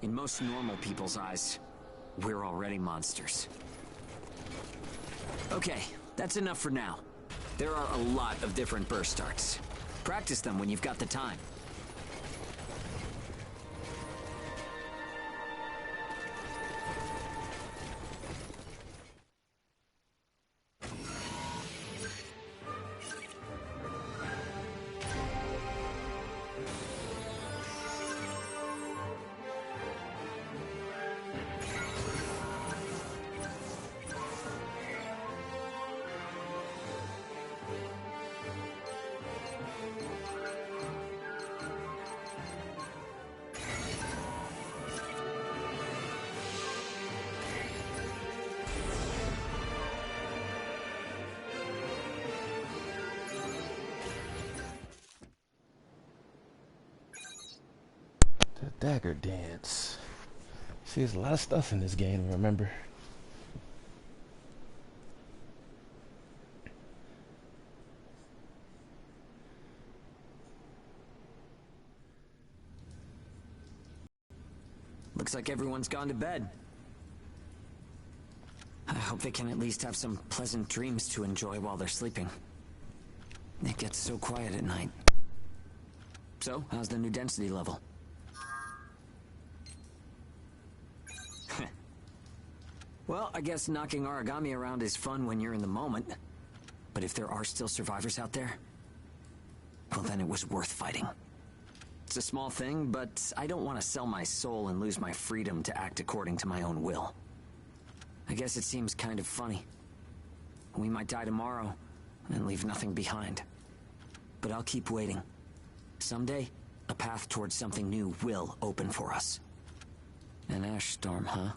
In most normal people's eyes, we're already monsters. Okay, that's enough for now. There are a lot of different burst starts. Practice them when you've got the time. Dagger dance. See, there's a lot of stuff in this game, remember? Looks like everyone's gone to bed. I hope they can at least have some pleasant dreams to enjoy while they're sleeping. It gets so quiet at night. So, how's the new density level? Well, I guess knocking origami around is fun when you're in the moment. But if there are still survivors out there, well, then it was worth fighting. It's a small thing, but I don't want to sell my soul and lose my freedom to act according to my own will. I guess it seems kind of funny. We might die tomorrow and leave nothing behind. But I'll keep waiting. Someday, a path towards something new will open for us. An ash storm, huh?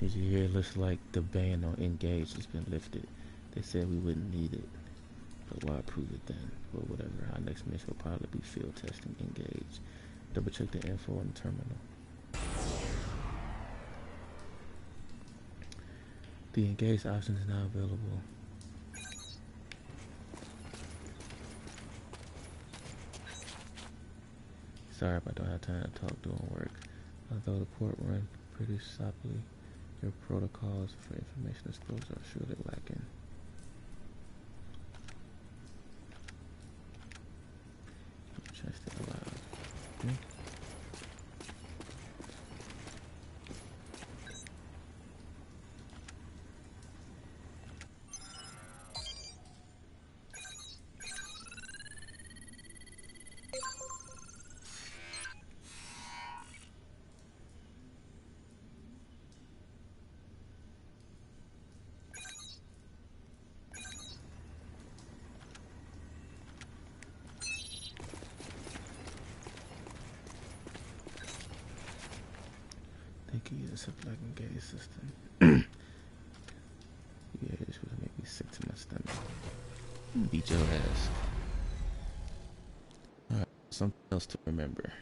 Did you hear? It looks like the ban on Engage has been lifted. They said we wouldn't need it, but why prove it then? Well, whatever. Our next mission will probably be field testing Engage. Double check the info on the terminal. The Engage option is now available. Sorry if I don't have time to talk during work. Although the port run pretty soppily, your protocols for information exposure are surely lacking. Try to stay alive. Make you use a black engage system. Yeah, this would make me sick to my stomach. Beat your ass. Alright, something else to remember.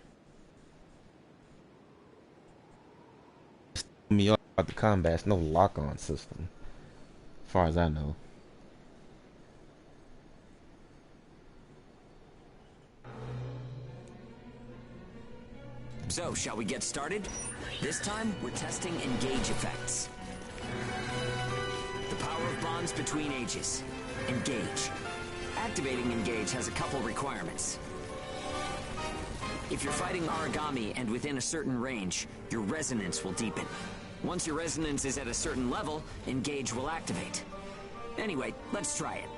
Me off about the combat's no lock-on system, as far as I know. So, shall we get started? This time, we're testing engage effects. The power of bonds between ages. Engage. Activating engage has a couple requirements. If you're fighting origami and within a certain range, your resonance will deepen. Once your resonance is at a certain level, engage will activate. Anyway, let's try it.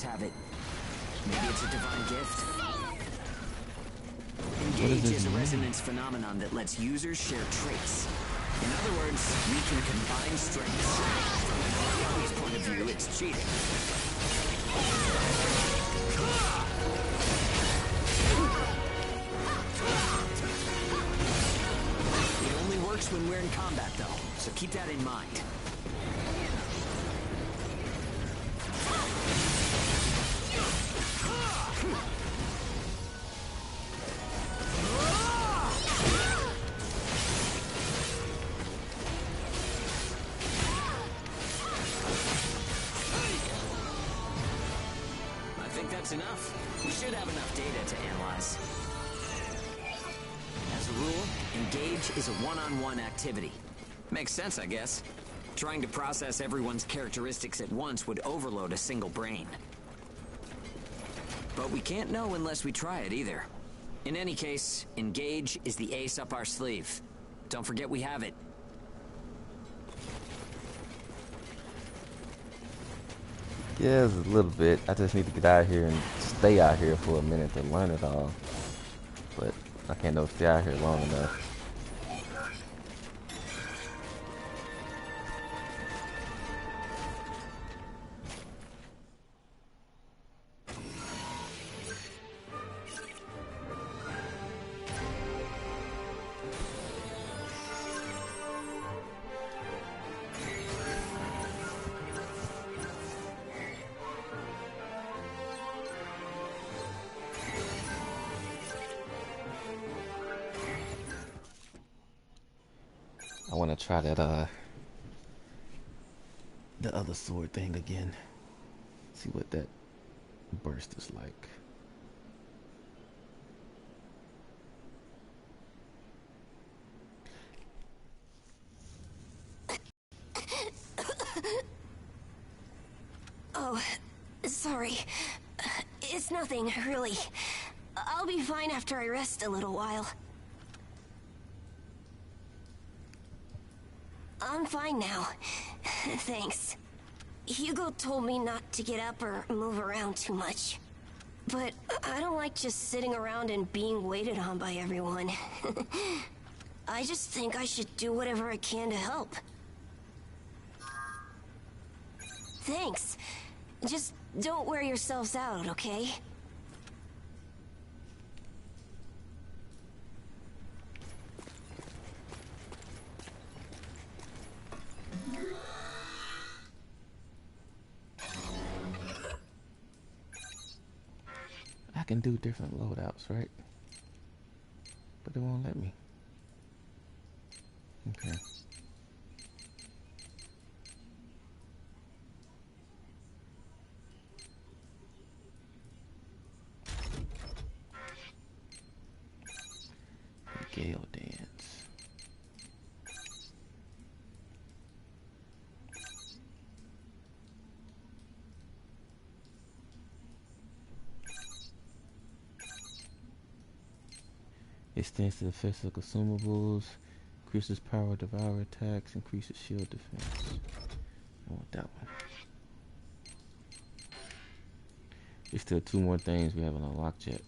Have it. Maybe it's a divine gift. Engage is a resonance phenomenon that lets users share traits. In other words, we can combine strengths. From an origami's point of view, it's cheating. It only works when we're in combat, though, so keep that in mind. Enough. We should have enough data to analyze. As a rule, engage is a one-on-one activity. Makes sense, I guess. Trying to process everyone's characteristics at once would overload a single brain. But we can't know unless we try it either. In any case, engage is the ace up our sleeve. Don't forget we have it. Yeah, it's a little bit. I just need to get out here and stay out here for a minute to learn it all. But I can't know stay out here long enough. I want to try that, the other sword thing again. See what that burst is like. Oh, sorry. It's nothing, really. I'll be fine after I rest a little while. I'm fine now. Thanks. Hugo told me not to get up or move around too much. But I don't like just sitting around and being waited on by everyone. I just think I should do whatever I can to help. Thanks. Just don't wear yourselves out, okay? I can do different loadouts, right? But it won't let me. Okay. Gale dance. Extends to the physical consumables. Increases power, devour attacks. Increases shield defense. I want that one. There's still 2 more things we haven't unlocked yet.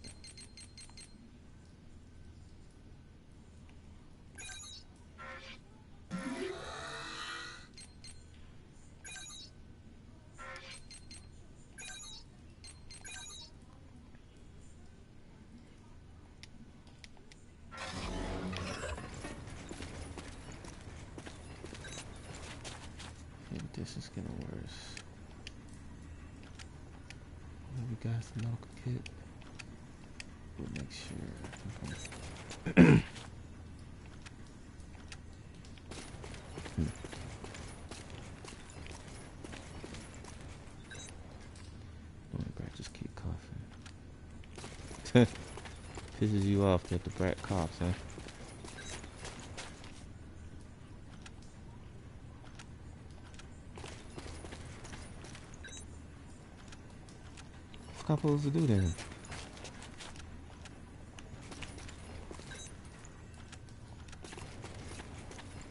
This is getting worse. We got some medical kit. We'll make sure. Brat just keep coughing. Pisses you off that the brat coughs, huh? What am I supposed to do then?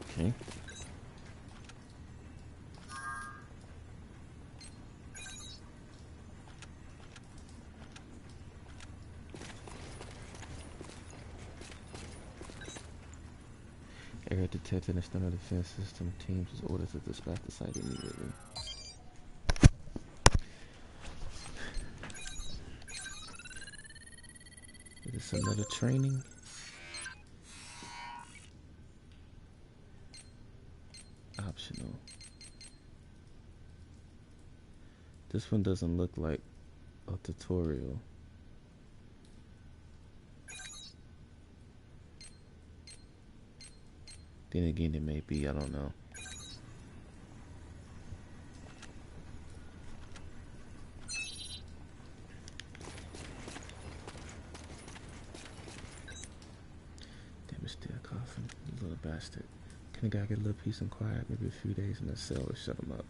Okay. Error detected in the external defense system. Teams is ordered to dispatch the site immediately. Is this another training? Optional. This one doesn't look like a tutorial. Then again, it may be, I don't know. Damn, it's still coughing, you little bastard. Can a guy get a little peace and quiet, maybe a few days in the cell or shut him up?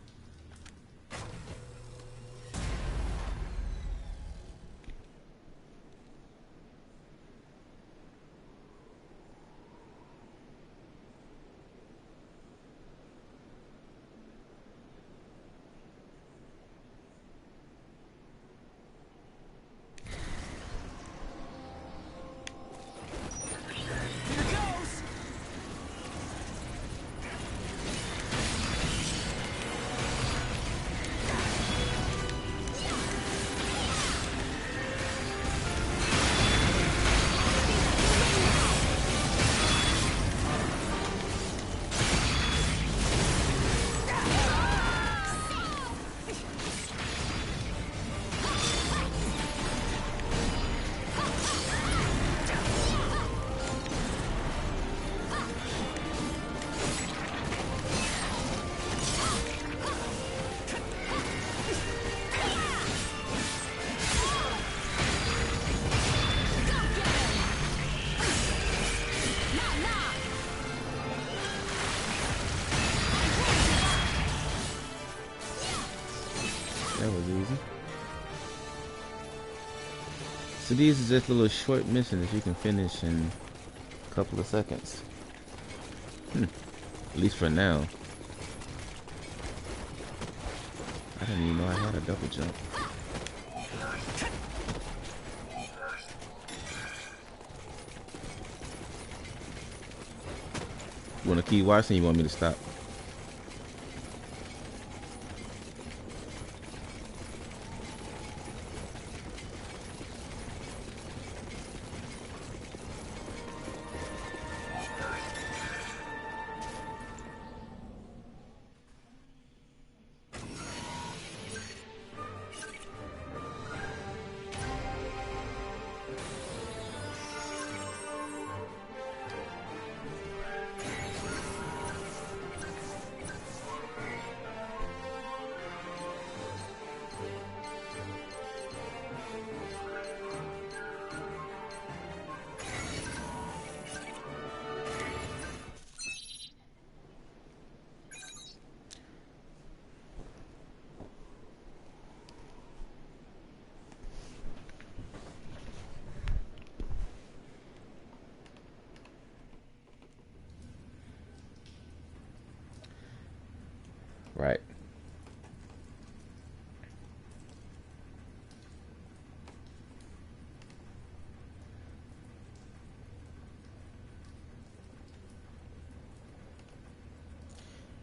That was easy. So these are just little short missions you can finish in a couple of seconds. At least for now. I didn't even know I had a double jump. You wanna keep watching or you want me to stop? Right.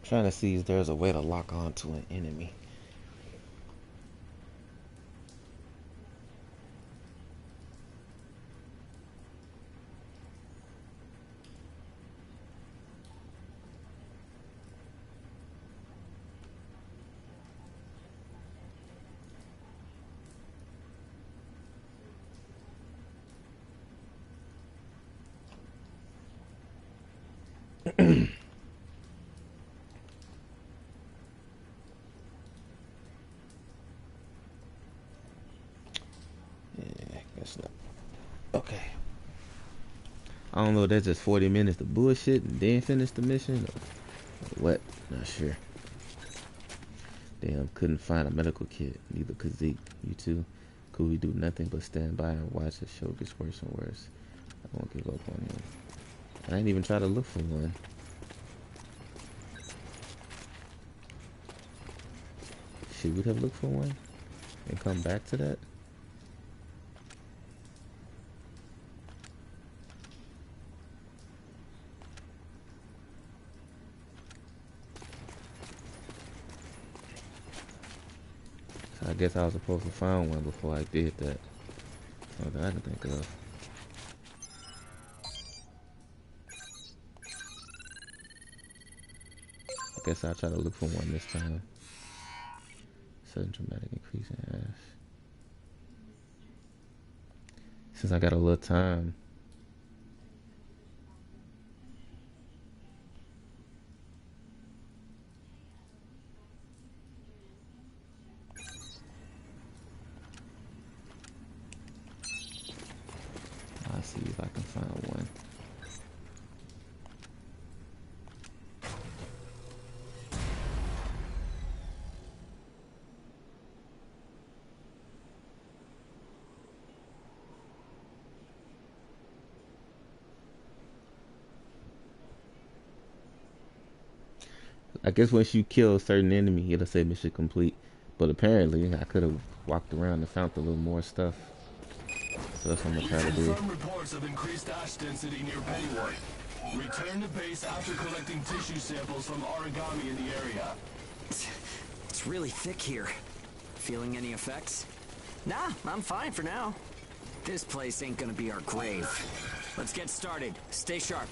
Trying to see if there's a way to lock on to an enemy. Okay. I don't know if that's just 40 minutes to bullshit and then finish the mission or what. Not sure. Damn, couldn't find a medical kit. Neither could Zeke. You too? Could we do nothing but stand by and watch the show gets worse and worse? I won't give up on him. I didn't even try to look for one. Should we have looked for one and come back to that? I guess I was supposed to find one before I did that. Something I can think of. I guess I'll try to look for one this time. Sudden dramatic increase in ash. Since I got a little time. I'll see if I can find one. I guess once you kill a certain enemy, it'll say mission complete. But apparently, I could have walked around and found a little more stuff. So that's what I'm gonna try to do. Confirm reports of increased ash density near Pennywood. Return to base after collecting tissue samples from origami in the area. It's really thick here. Feeling any effects? Nah, I'm fine for now. This place ain't gonna be our grave. Let's get started. Stay sharp.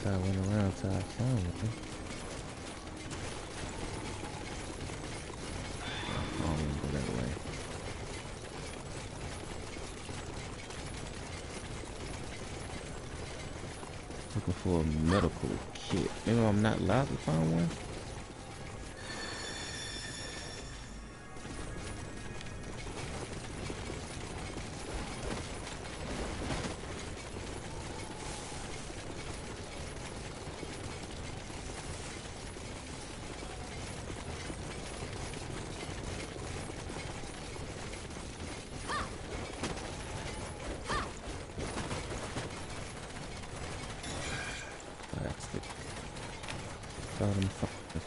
I went around till I found one. I don't even go that way. Looking for a medical kit. Maybe I'm not allowed to find one?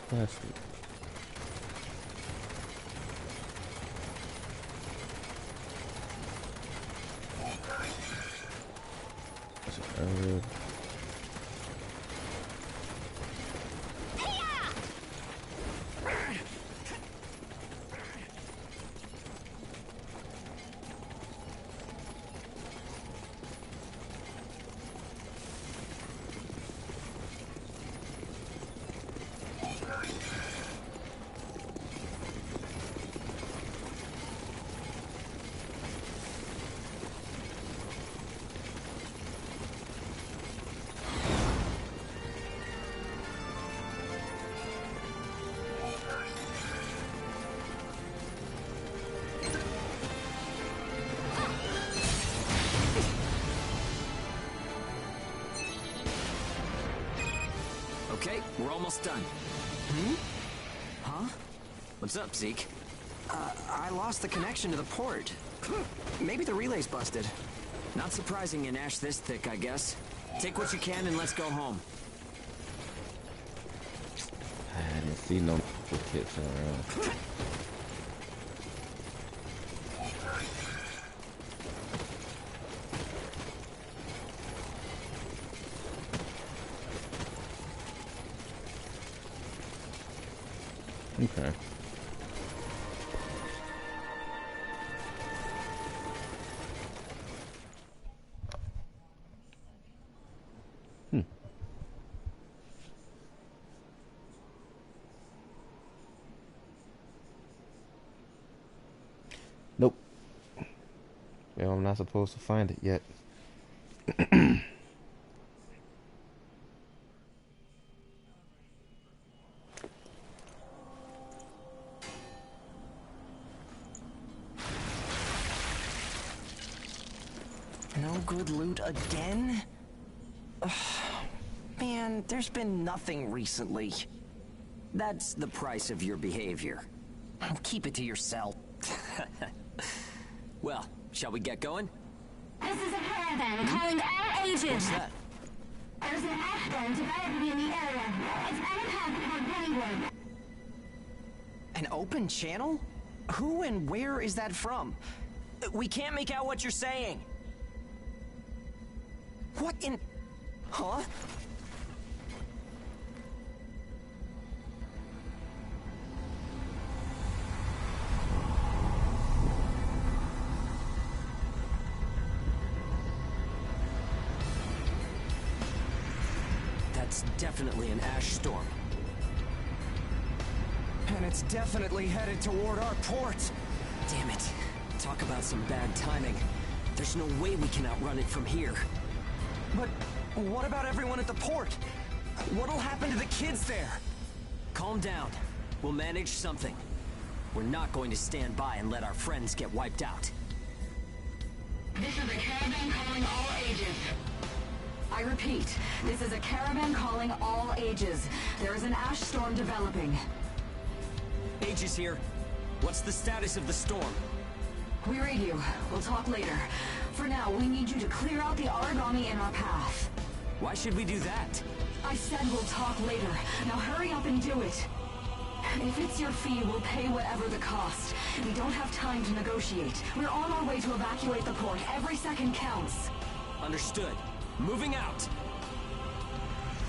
Plastic. That's a herb. Okay, we're almost done. Huh? What's up, Zeke? I lost the connection to the port. Maybe the relay's busted. Not surprising in ash this thick, I guess. Take what you can and let's go home. I didn't see no kits around. Okay. Nope. Well, I'm not supposed to find it yet. No good loot again? Ugh. Man, there's been nothing recently. That's the price of your behavior. Keep it to yourself. Well, shall we get going? This is a caravan calling all agents. What's that? There's an ash storm developing in the area. It's on a path toward Pennywood. An open channel? Who and where is that from? We can't make out what you're saying. What in... Huh? That's definitely an ash storm. And it's definitely headed toward our port. Damn it. Talk about some bad timing. There's no way we can outrun it from here. But what about everyone at the port? What'll happen to the kids there? Calm down. We'll manage something. We're not going to stand by and let our friends get wiped out. This is a caravan calling all ages. I repeat, this is a caravan calling all ages. There is an ash storm developing. Aegis here. What's the status of the storm? We read you. We'll talk later. For now, we need you to clear out the origami in our path. Why should we do that? I said we'll talk later. Now hurry up and do it. If it's your fee, we'll pay whatever the cost. We don't have time to negotiate. We're on our way to evacuate the port. Every second counts. Understood. Moving out.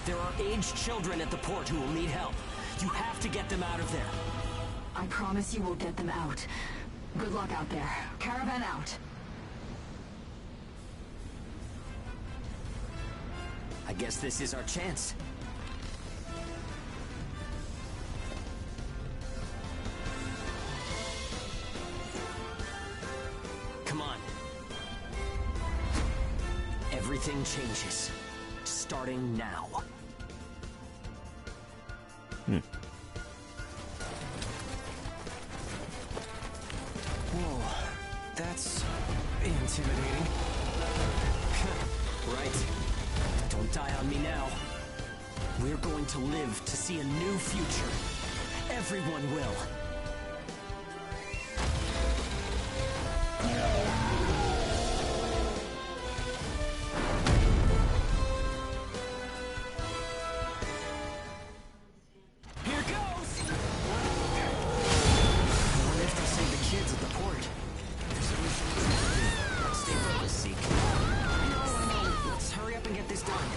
There are aged children at the port who will need help. You have to get them out of there. I promise you we'll get them out. Good luck out there. Caravan out. I guess this is our chance. Come on. Everything changes. Starting now. Whoa, that's intimidating. Right. Don't die on me now. We're going to live to see a new future. Everyone will. Here goes! I wonder if they'll save the kids at the port. Stay focused, Zeke. Let's hurry up and get this done.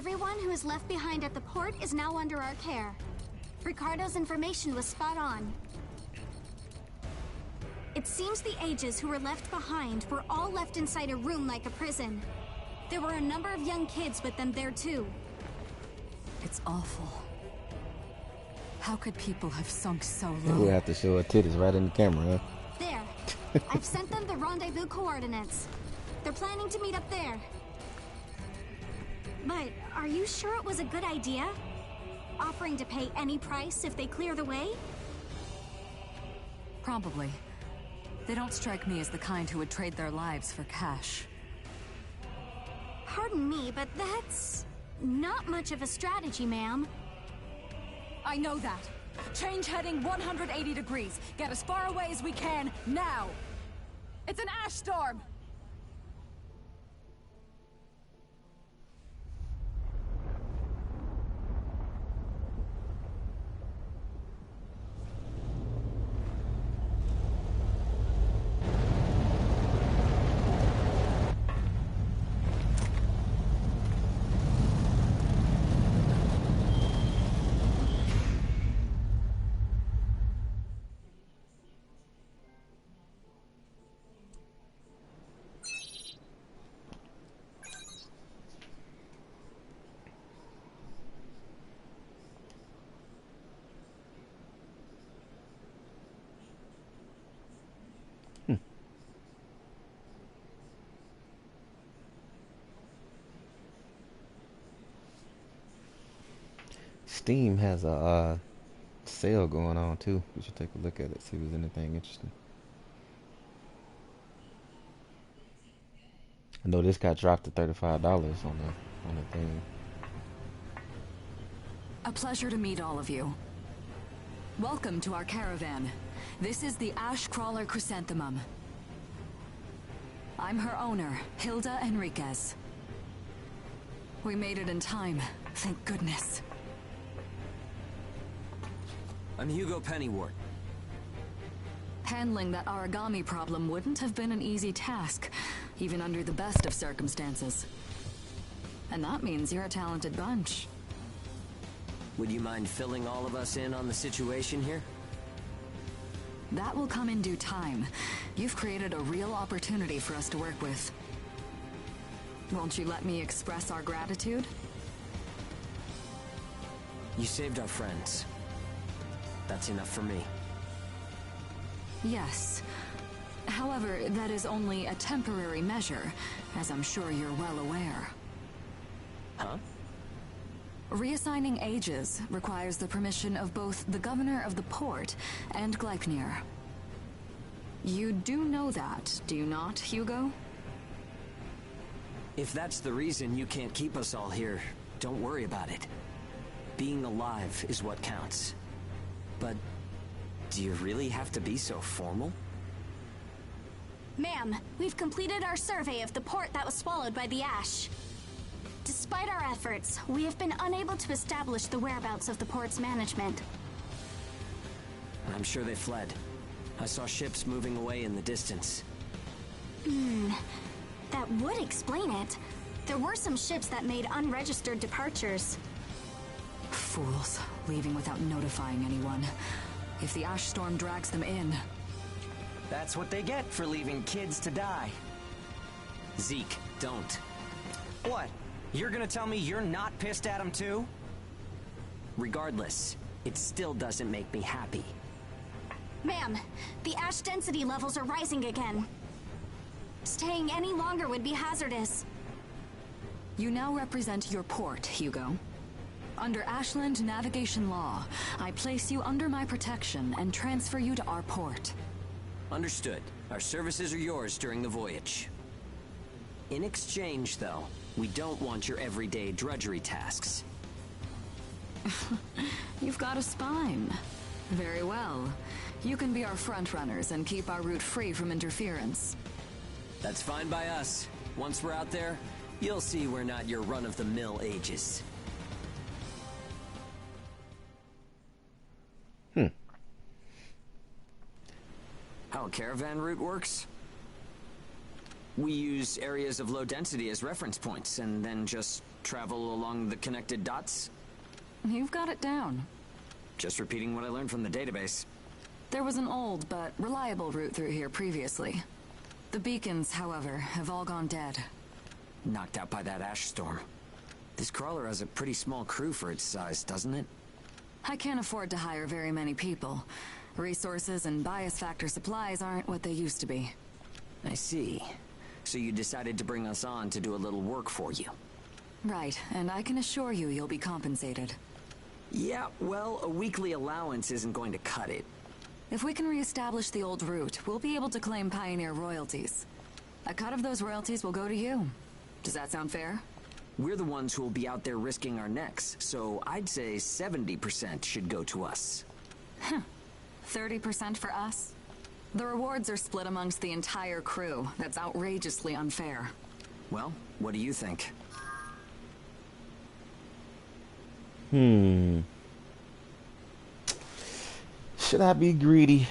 Everyone who is left behind at the port is now under our care. Ricardo's information was spot on. It seems the ages who were left behind were all left inside a room like a prison. There were a number of young kids with them there too. It's awful. How could people have sunk so We'll low? have to show her titties right in the camera, huh? There. I've sent them the rendezvous coordinates. They're planning to meet up there. But are you sure it was a good idea? Offering to pay any price if they clear the way? Probably. They don't strike me as the kind who would trade their lives for cash. Pardon me, but that's not much of a strategy, ma'am. I know that. Change heading 180 degrees. Get as far away as we can, now! It's an ash storm! Steam has a sale going on too. We should take a look at it, see if there's anything interesting. I know this got dropped to $35 on the thing. A pleasure to meet all of you. Welcome to our caravan. This is the Ash Crawler Chrysanthemum. I'm her owner, Hilda Enriquez. We made it in time, thank goodness. I'm Hugo Pennywort. Handling that origami problem wouldn't have been an easy task, even under the best of circumstances. And that means you're a talented bunch. Would you mind filling all of us in on the situation here? That will come in due time. You've created a real opportunity for us to work with. Won't you let me express our gratitude? You saved our friends. That's enough for me. Yes. However, that is only a temporary measure, as I'm sure you're well aware. Huh? Reassigning ages requires the permission of both the governor of the port and Gleipnir. You do know that, do you not, Hugo? If that's the reason you can't keep us all here, don't worry about it. Being alive is what counts. But do you really have to be so formal? Ma'am, we've completed our survey of the port that was swallowed by the ash. Despite our efforts, we have been unable to establish the whereabouts of the port's management. I'm sure they fled. I saw ships moving away in the distance. That would explain it. There were some ships that made unregistered departures. Fools, leaving without notifying anyone. If the ash storm drags them in... That's what they get for leaving kids to die. Zeke, don't. What? You're gonna tell me you're not pissed at him too? Regardless, it still doesn't make me happy. Ma'am, the ash density levels are rising again. Staying any longer would be hazardous. You now represent your port, Hugo. Under Ashland navigation law, I place you under my protection and transfer you to our port. Understood. Our services are yours during the voyage. In exchange, though, we don't want your everyday drudgery tasks. You've got a spine. Very well. You can be our front runners and keep our route free from interference. That's fine by us. Once we're out there, you'll see we're not your run-of-the-mill ages. How a caravan route works? We use areas of low density as reference points, and then just Travel along the connected dots? You've got it down. Just repeating what I learned from the database. There was an old but reliable route through here previously. The beacons, however, have all gone dead. Knocked out by that ash storm. This crawler has a pretty small crew for its size, doesn't it? I can't afford to hire very many people. Resources and bias factor supplies aren't what they used to be. I see. So you decided to bring us on to do a little work for you. Right, and I can assure you you'll be compensated. Yeah, well, a weekly allowance isn't going to cut it. If we can reestablish the old route, we'll be able to claim Pioneer royalties. A cut of those royalties will go to you. Does that sound fair? We're the ones who will be out there risking our necks, so I'd say 70% should go to us. 30% for us? The rewards are split amongst the entire crew. That's outrageously unfair. Well, what do you think? Should I be greedy?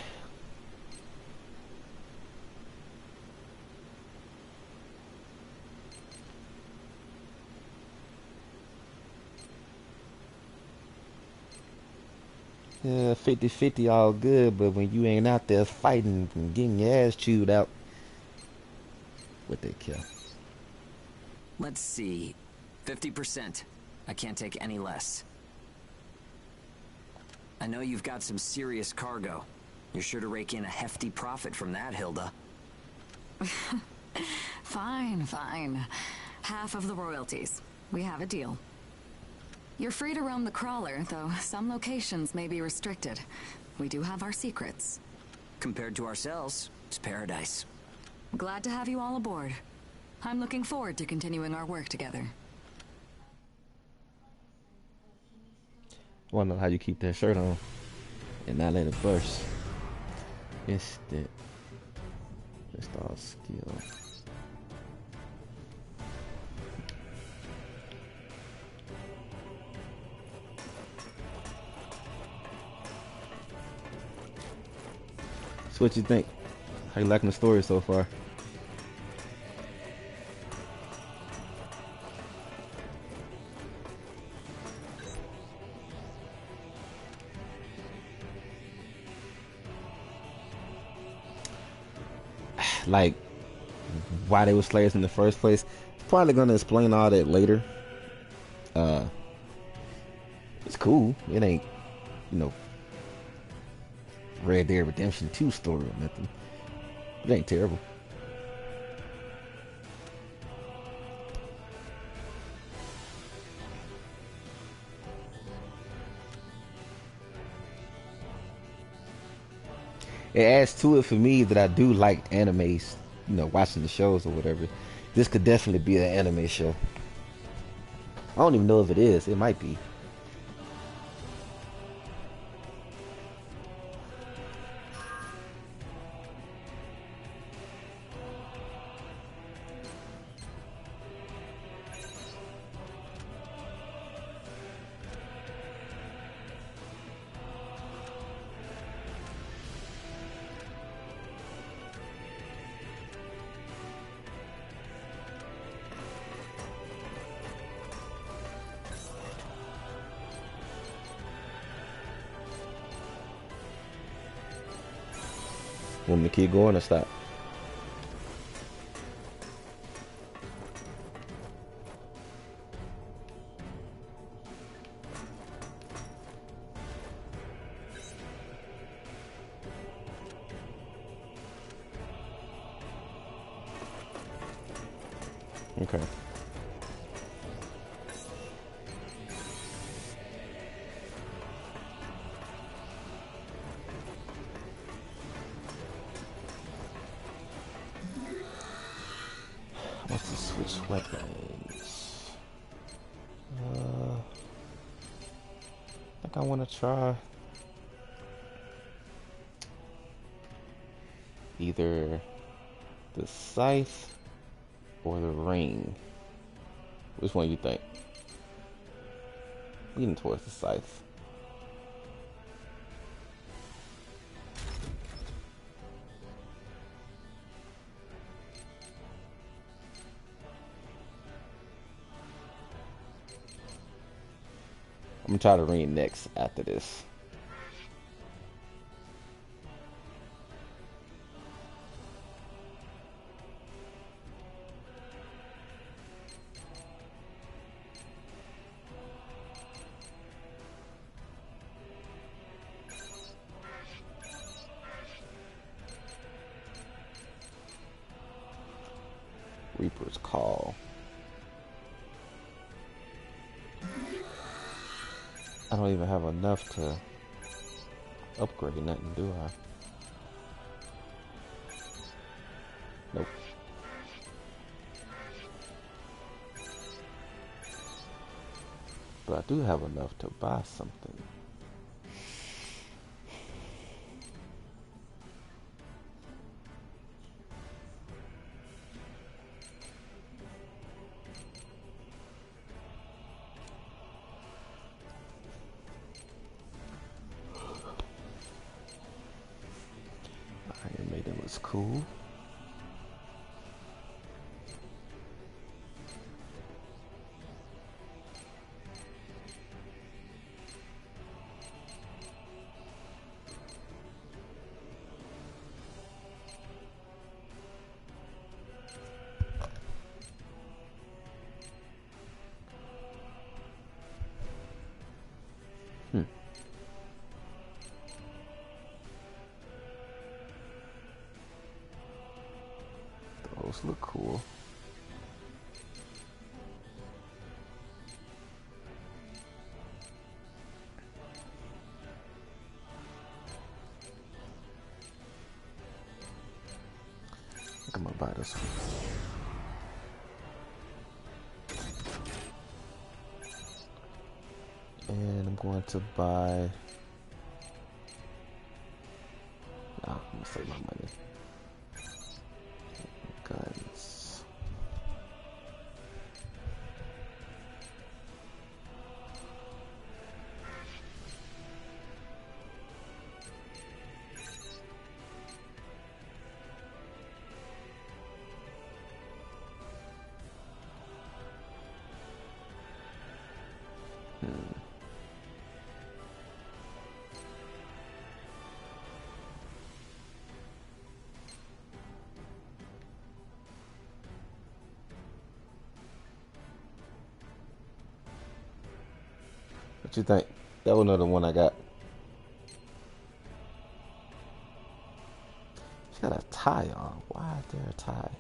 Yeah, 50-50 all good, but when you ain't out there fighting and getting your ass chewed out, what they kill? Let's see. 50%. I can't take any less. I know you've got some serious cargo. You're sure to rake in a hefty profit from that, Hilda. Fine, fine. Half of the royalties. We have a deal. You're free to roam the crawler, though some locations may be restricted. We do have our secrets. Compared to ourselves, it's paradise. Glad to have you all aboard. I'm looking forward to continuing our work together. I wanna know how you keep that shirt on and not let it burst. It's that. It's all skill. So what you think? How you liking the story so far? Like why they were slaves in the first place. Probably gonna explain all that later. It's cool. It ain't, you know, Red Dead Redemption 2 story or nothing. It ain't terrible. It adds to it for me that I do like animes, you know, watching the shows or whatever. This could definitely be an anime show. I don't even know if it is. It might be. Want me to keep going or stop? Okay. What's the switch weapons? I think I want to try either the scythe or the ring. Which one you think? Leaning towards the scythe. I'm gonna try to read next after this. Reaper's Call. I don't even have enough to upgrade nothing, do I? Nope. But I do have enough to buy something. Iron Maiden was cool. Those look cool. I think I'm gonna buy this one. And I'm going to buy... Nah, I'm gonna save my money. Guns. What you think? That was another one I got. She got a tie on. Why is there a tie?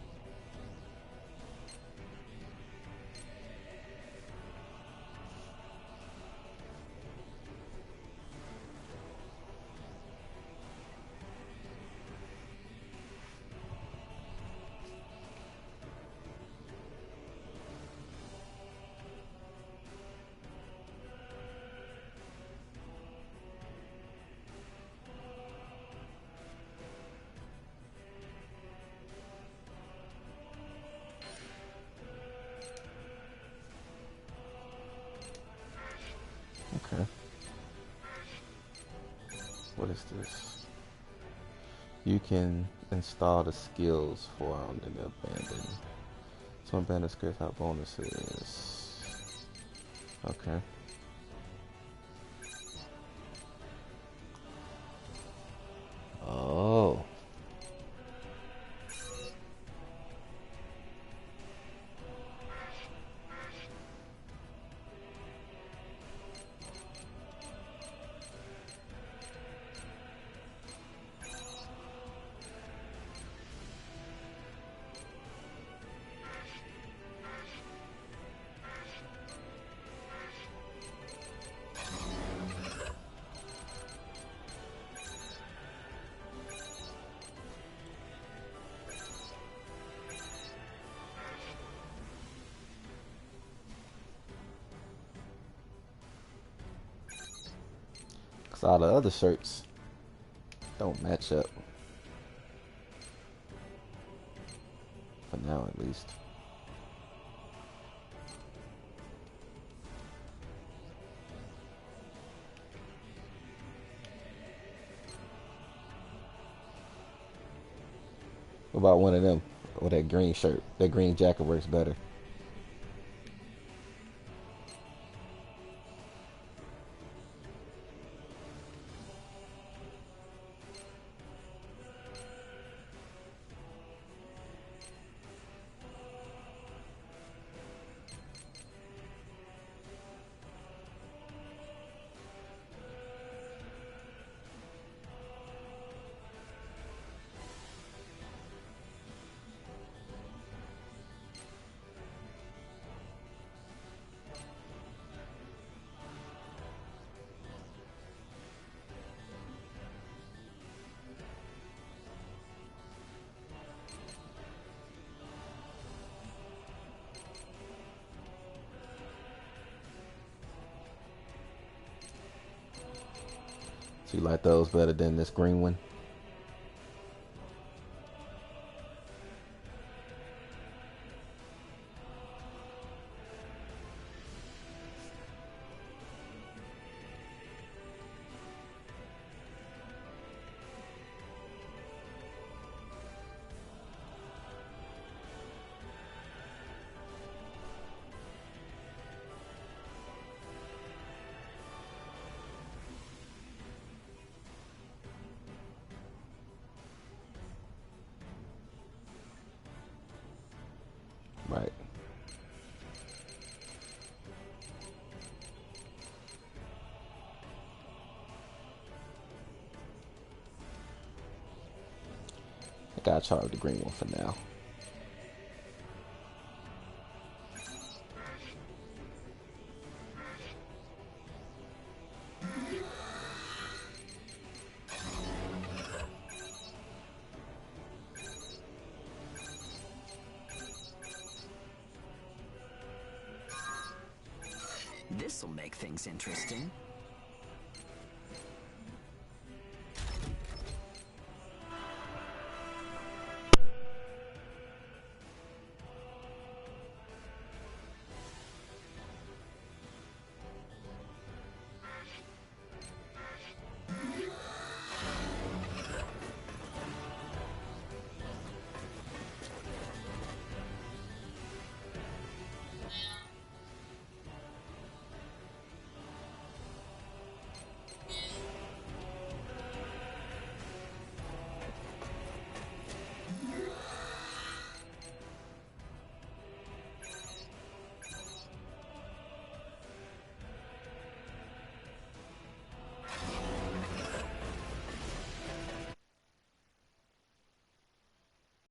Okay. What is this? You can install the skills found in the abandoned. Some abandoned scripts have bonuses. Okay. Oh. Cause all the other shirts don't match up. For now, at least. What about one of them? Or that green shirt? That green jacket works better. So you like those better than this green one? Right. I gotta charge the green one for now. This'll make things interesting.